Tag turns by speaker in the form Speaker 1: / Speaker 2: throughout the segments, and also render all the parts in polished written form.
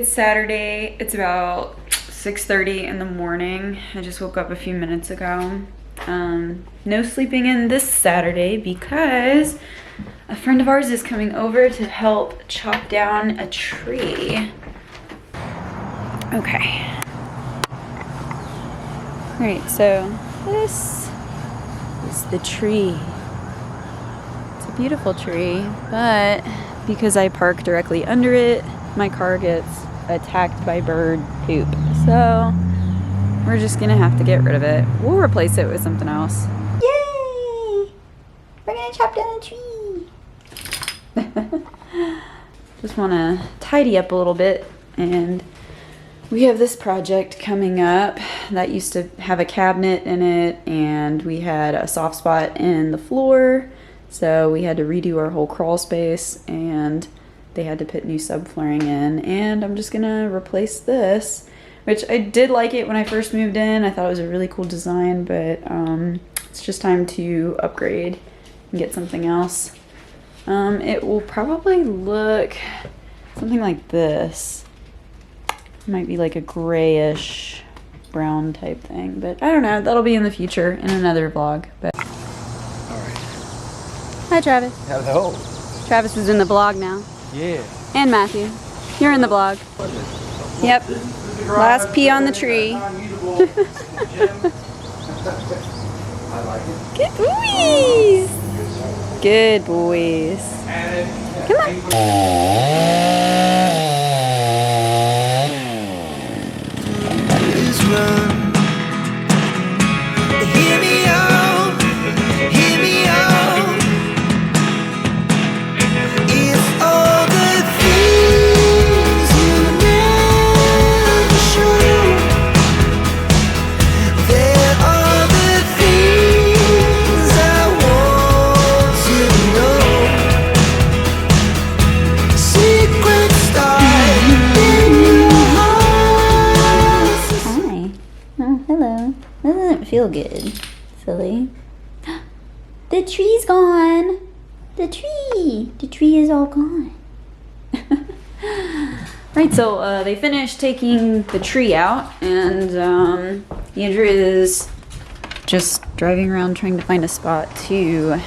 Speaker 1: It's Saturday. It's about 6:30 in the morning. I just woke up a few minutes ago. No sleeping in this Saturday because a friend of ours is coming over to help chop down a tree. Okay. Alright, so this is the tree. It's a beautiful tree, but because I park directly under it, my car gets attacked by bird poop. So we're just gonna have to get rid of it. We'll replace it with something else. Yay! We're gonna chop down a tree. Just wanna tidy up a little bit, and we have this project coming up that used to have a cabinet in it, and we had a soft spot in the floor, so we had to redo our whole crawl space, and they had to put new subflooring in, and I'm just gonna replace this, which I did like it when I first moved in. I thought it was a really cool design, but it's just time to upgrade and get something else. It will probably look something like this. Might be like a grayish brown type thing, but I don't know. That'll be in the future in another vlog. But
Speaker 2: all right.
Speaker 1: Hi, Travis.
Speaker 2: Hello.
Speaker 1: Travis is in the vlog now.
Speaker 2: Yeah.
Speaker 1: And Matthew, you're in the vlog. Yep. Last pee on the tree. Good boys. Good boys. Come on.
Speaker 3: Hear me out, hear me out. If all the things you never show, there are the things I want to know. Secrets start in your heart.
Speaker 1: Hi. Oh, hello. That doesn't feel good. Silly. The tree's gone. The tree is all gone. Right, so they finished taking the tree out, and Andrew is just driving around trying to find a spot to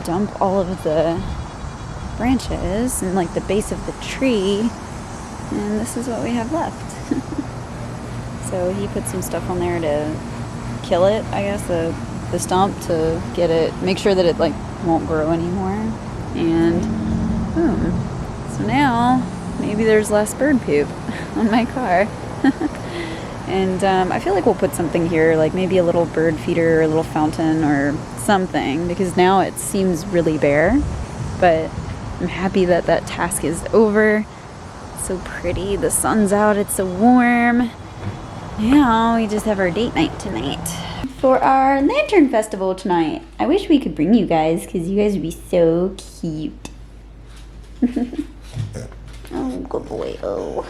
Speaker 1: dump all of the branches and like the base of the tree, and this is what we have left. So he put some stuff on there to kill it, I guess, the stump, to get it, make sure that it like won't grow anymore. And boom. So now maybe there's less bird poop on my car. And I feel like we'll put something here, like maybe a little bird feeder or a little fountain or something, because now it seems really bare. But I'm happy that that task is over. It's so pretty, the sun's out, it's so warm. Now we just have our date night tonight for our lantern festival tonight. I wish we could bring you guys, because you guys would be so cute. Oh, good boy. Oh,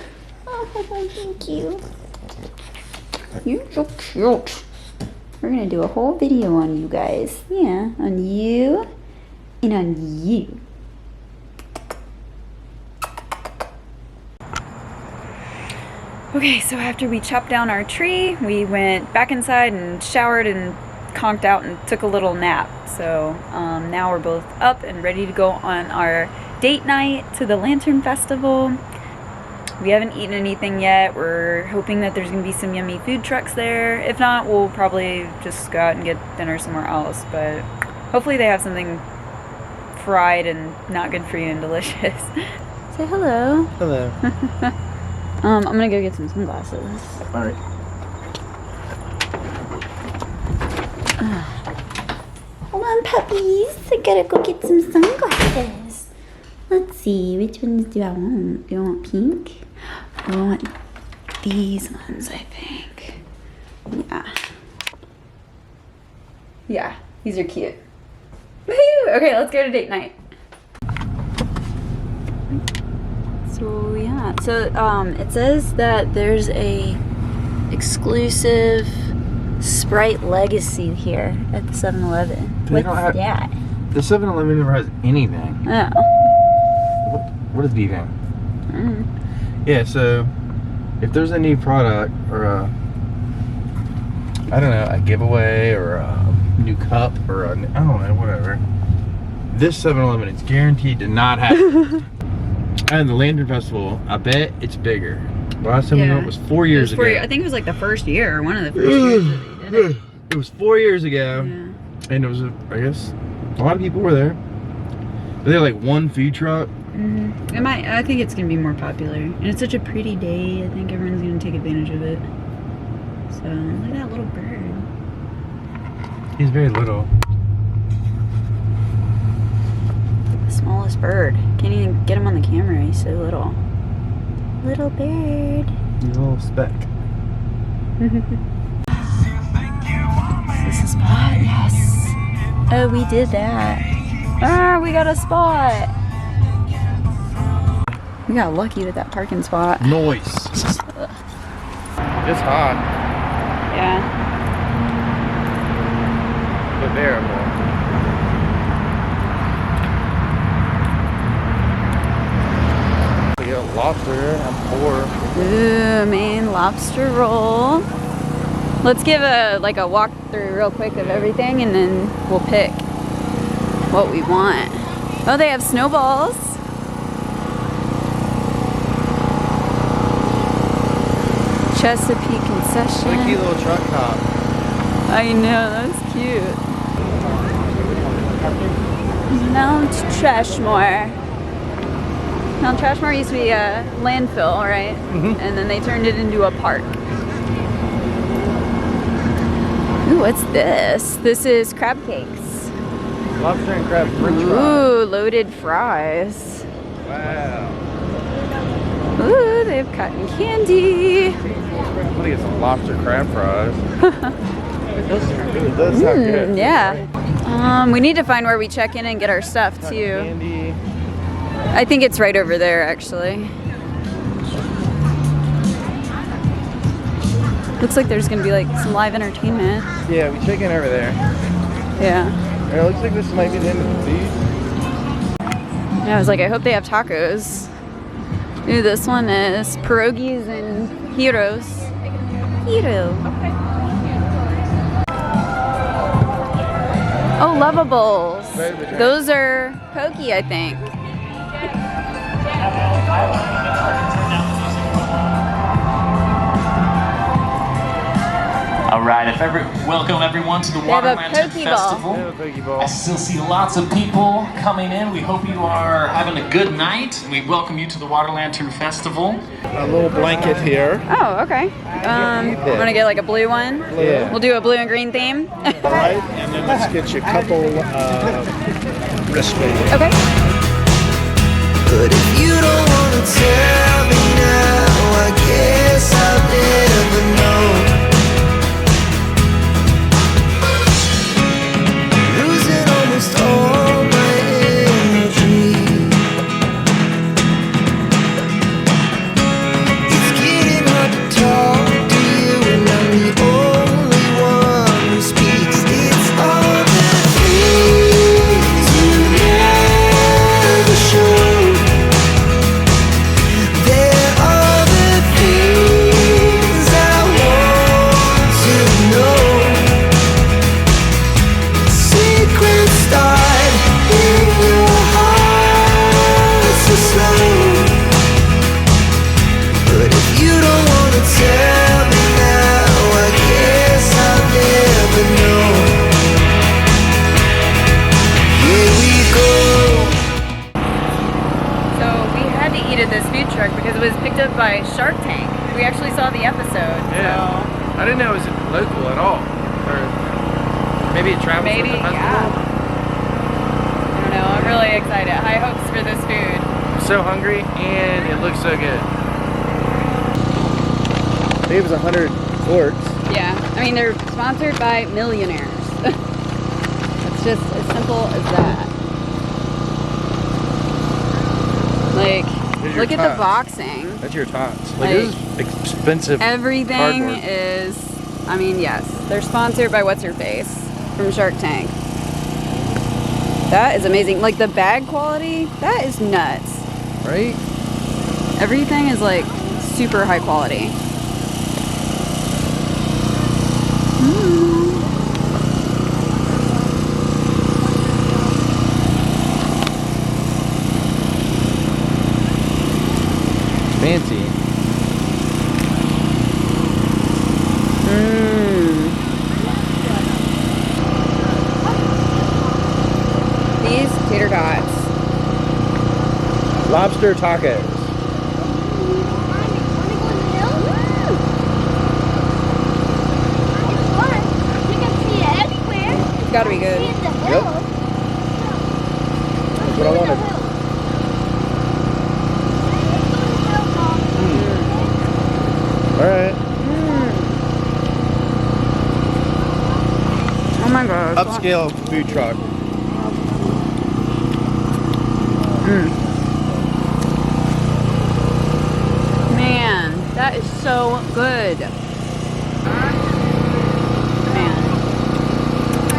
Speaker 1: thank you. You're so cute. We're gonna do a whole video on you guys. Yeah, on you and on you. Okay, so after we chopped down our tree, we went back inside and showered and conked out and took a little nap. So now we're both up and ready to go on our date night to the Lantern Festival. We haven't eaten anything yet. We're hoping that there's gonna be some yummy food trucks there. If not, we'll probably just go out and get dinner somewhere else, but hopefully they have something fried and not good for you and delicious. Say hello.
Speaker 2: Hello.
Speaker 1: I'm gonna go get some sunglasses.
Speaker 2: All right.
Speaker 1: Hold on, puppies. I gotta go get some sunglasses. Let's see, which ones do I want? Do I want pink? I want these ones, I think. Yeah. Yeah, these are cute. Woo! Okay, let's go to date night. So yeah, so it says that there's a exclusive Sprite Legacy here at the 7-Eleven. What's that?
Speaker 2: The 7-Eleven never has anything.
Speaker 1: Oh.
Speaker 2: What is beeping? Yeah, so if there's a new product or I don't know, a giveaway or a new cup or I don't know, whatever. This 7-Eleven is guaranteed to not have. And the Lantern Festival, I bet it's bigger. The last time we went was 4 years ago.
Speaker 1: I think it was like the first year, or one of the first years that they did it.
Speaker 2: It was 4 years ago,
Speaker 1: Yeah.
Speaker 2: and it was, I guess, a lot of people were there. But they had like one food truck.
Speaker 1: I think it's gonna be more popular, and it's such a pretty day. I think everyone's gonna take advantage of it. So look at that little bird.
Speaker 2: He's very little.
Speaker 1: The smallest bird. Can't even get him on the camera. He's so little. Little bird.
Speaker 2: He's a little speck.
Speaker 1: Is this a spot? Yes. Oh, we did that. Ah, we got a spot. We got lucky with that parking spot.
Speaker 2: Noise. It's hot,
Speaker 1: Yeah.
Speaker 2: but bearable. We got lobster. I'm poor.
Speaker 1: Ooh, Maine lobster roll. Let's give a walkthrough real quick of everything, and then we'll pick what we want. Oh, they have snowballs. Chesapeake concession.
Speaker 2: What a cute little truck top.
Speaker 1: I know, that's cute. Mount Trashmore. Mount Trashmore used to be a landfill, right? And then they turned it into a park. Ooh, what's this? This is crab cakes.
Speaker 2: Lobster and crab french fries.
Speaker 1: Ooh, loaded fries.
Speaker 2: Wow.
Speaker 1: Ooh, they have cotton candy.
Speaker 2: I'm gonna get some lobster crab fries. It does sound good.
Speaker 1: Yeah. We need to find where we check in and get our stuff too.
Speaker 2: Candy.
Speaker 1: I think it's right over there, actually. Looks like there's gonna be like some live entertainment.
Speaker 2: Yeah, we check in over there.
Speaker 1: Yeah.
Speaker 2: It looks like this might be the end of the feed.
Speaker 1: Yeah, I was like, I hope they have tacos. Ooh, this one is pierogies and heroes. Hero. Oh, Lovables. Those are pokey, I think.
Speaker 4: All right, welcome everyone to the
Speaker 1: They have
Speaker 4: Water
Speaker 1: a
Speaker 4: Lantern
Speaker 1: Pokeball.
Speaker 4: Festival. I still see lots of people coming in. We hope you are having a good night. We welcome you to the Water Lantern Festival.
Speaker 2: A little blanket here.
Speaker 1: Oh, okay. Want to get like a blue one?
Speaker 2: Yeah.
Speaker 1: We'll do a blue and green theme.
Speaker 5: Right, and then let's get you a couple wristbands.
Speaker 1: Okay.
Speaker 3: But if you don't wanna tell me now, I guess I'll never know. Losing almost all my energy. It's getting hard to talk to you, and I'm the only one who speaks. It's all the things you never show. There are the things I want to know. Secrets start in your heart so slow. But if you don't wanna tell me now, I guess I'll never know. Here we go.
Speaker 1: So we had to eat at this food truck because it was picked up by Shark Tank. We actually saw the episode.
Speaker 2: Yeah. I didn't know it was local at all. Or maybe it
Speaker 1: So
Speaker 2: travels
Speaker 1: maybe,
Speaker 2: with the festival.
Speaker 1: yeah. I don't know. I'm really excited. High hopes for this food.
Speaker 2: I'm so hungry and it looks so good. I think it was 100 quarts.
Speaker 1: Yeah. I mean, they're sponsored by millionaires. It's just as simple as that. Like,
Speaker 2: Here's your
Speaker 1: look at the
Speaker 2: tots.
Speaker 1: boxing.
Speaker 2: That's your tots.
Speaker 1: Like,
Speaker 2: This is expensive.
Speaker 1: Everything
Speaker 2: cardboard.
Speaker 1: is, I mean, yes, they're sponsored by What's Her Face from Shark Tank. That is amazing. Like the bag quality, that is nuts.
Speaker 2: Right?
Speaker 1: Everything is like super high quality.
Speaker 2: Fancy.
Speaker 1: These tater tots.
Speaker 2: Lobster tacos.
Speaker 1: It's gotta be good.
Speaker 2: Yep. That's what I wanted. Alright.
Speaker 1: Oh my god.
Speaker 2: Upscale food truck.
Speaker 1: Man, that is so good. Man.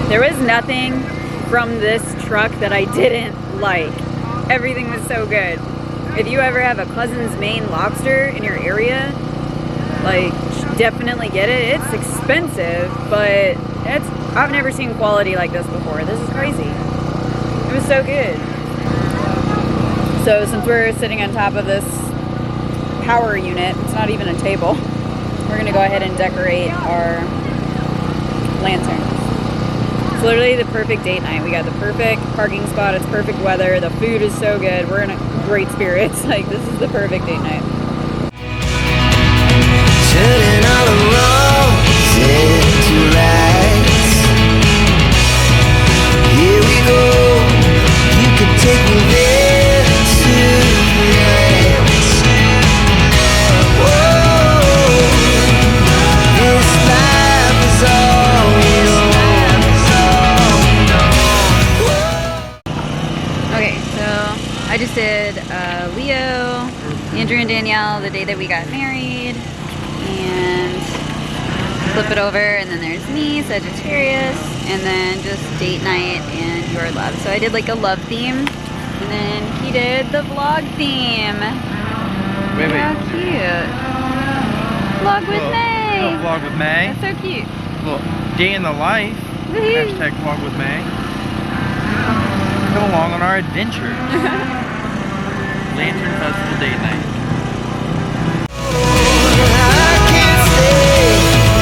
Speaker 1: There was nothing from this truck that I didn't like. Everything was so good. If you ever have a Cousin's Maine lobster in your area, like, definitely get it. It's expensive, but I've never seen quality like this before. This is crazy. It was so good. So since we're sitting on top of this power unit, it's not even a table, we're gonna go ahead and decorate our lanterns. It's literally the perfect date night. We got the perfect parking spot, it's perfect weather, the food is so good, we're in a great spirits. Like, this is the perfect date night.
Speaker 3: Turning all the wrongs into rights. Here we go. You can take me there tonight. Whoa, this life is all we know.
Speaker 1: Okay, so I just did Leo, Andrew and Danielle the day that we got married, and flip it over, and then there's me, Sagittarius, and then just date night and your love. So I did like a love theme, and then he did the vlog theme.
Speaker 2: Wait.
Speaker 1: How cute. Vlog with May.
Speaker 2: Little vlog with May.
Speaker 1: That's so cute.
Speaker 2: Little day in the life.
Speaker 1: Woohoo.
Speaker 2: Hashtag vlog with May. Come along on our adventure. Lantern Festival date night.
Speaker 3: I can't stay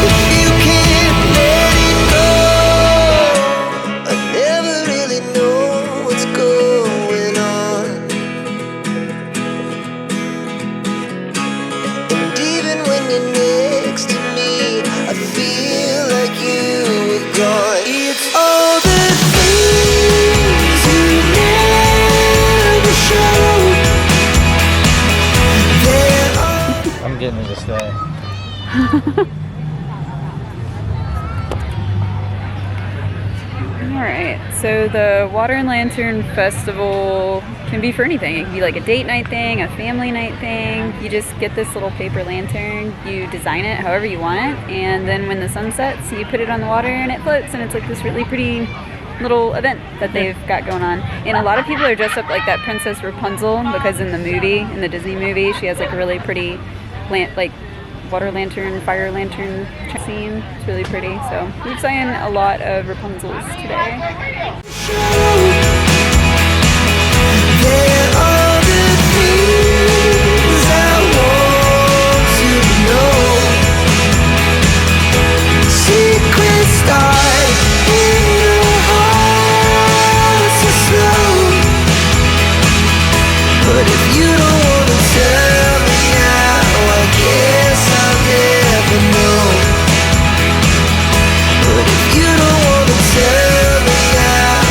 Speaker 3: if you can't let it go. I never really know what's going on. And even when you're next to me, I feel like you were gone. It's all the things you never show. There are
Speaker 2: I'm getting her to stay.
Speaker 1: Alright, so the Water and Lantern Festival can be for anything. It can be like a date night thing, a family night thing. You just get this little paper lantern, you design it however you want it, and then when the sun sets, you put it on the water and it floats, and it's like this really pretty little event that they've got going on. And a lot of people are dressed up like that Princess Rapunzel, because in the movie, in the Disney movie, she has like a really pretty like water lantern, fire lantern scene. It's really pretty. So we've seen a lot of Rapunzels today.
Speaker 3: There are the things I want to know. Secrets start in your heart so slow. But if you don't wanna tell me now, I guess I'll never know. But if you don't wanna tell me now,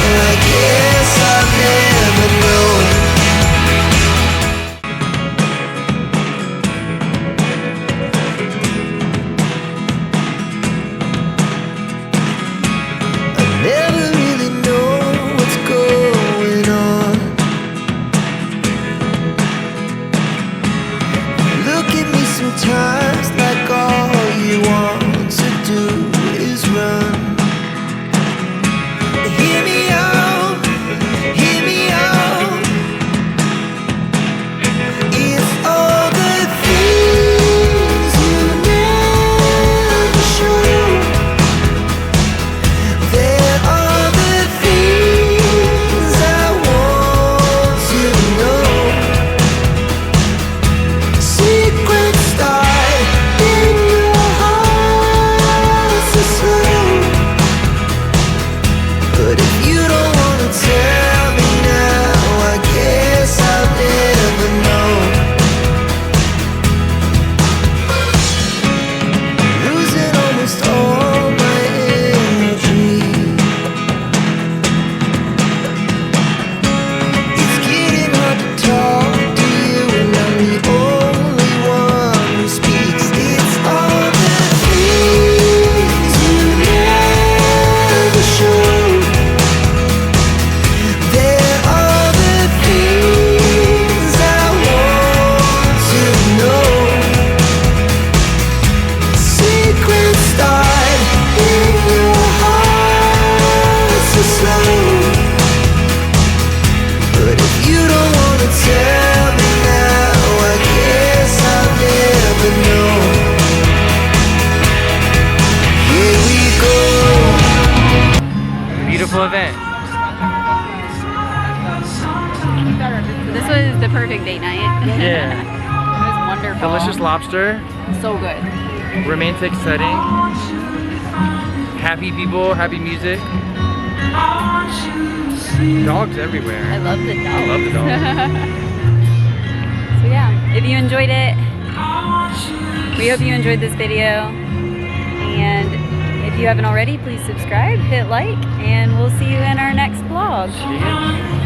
Speaker 1: was the perfect date night.
Speaker 2: Yeah.
Speaker 1: It was wonderful.
Speaker 2: Delicious lobster,
Speaker 1: So good.
Speaker 2: romantic setting, happy people, happy music. Dogs everywhere.
Speaker 1: I love the dogs.
Speaker 2: I love the dogs.
Speaker 1: So yeah, if you enjoyed it, we hope you enjoyed this video. And if you haven't already, please subscribe, hit like, and we'll see you in our next vlog.
Speaker 2: See ya.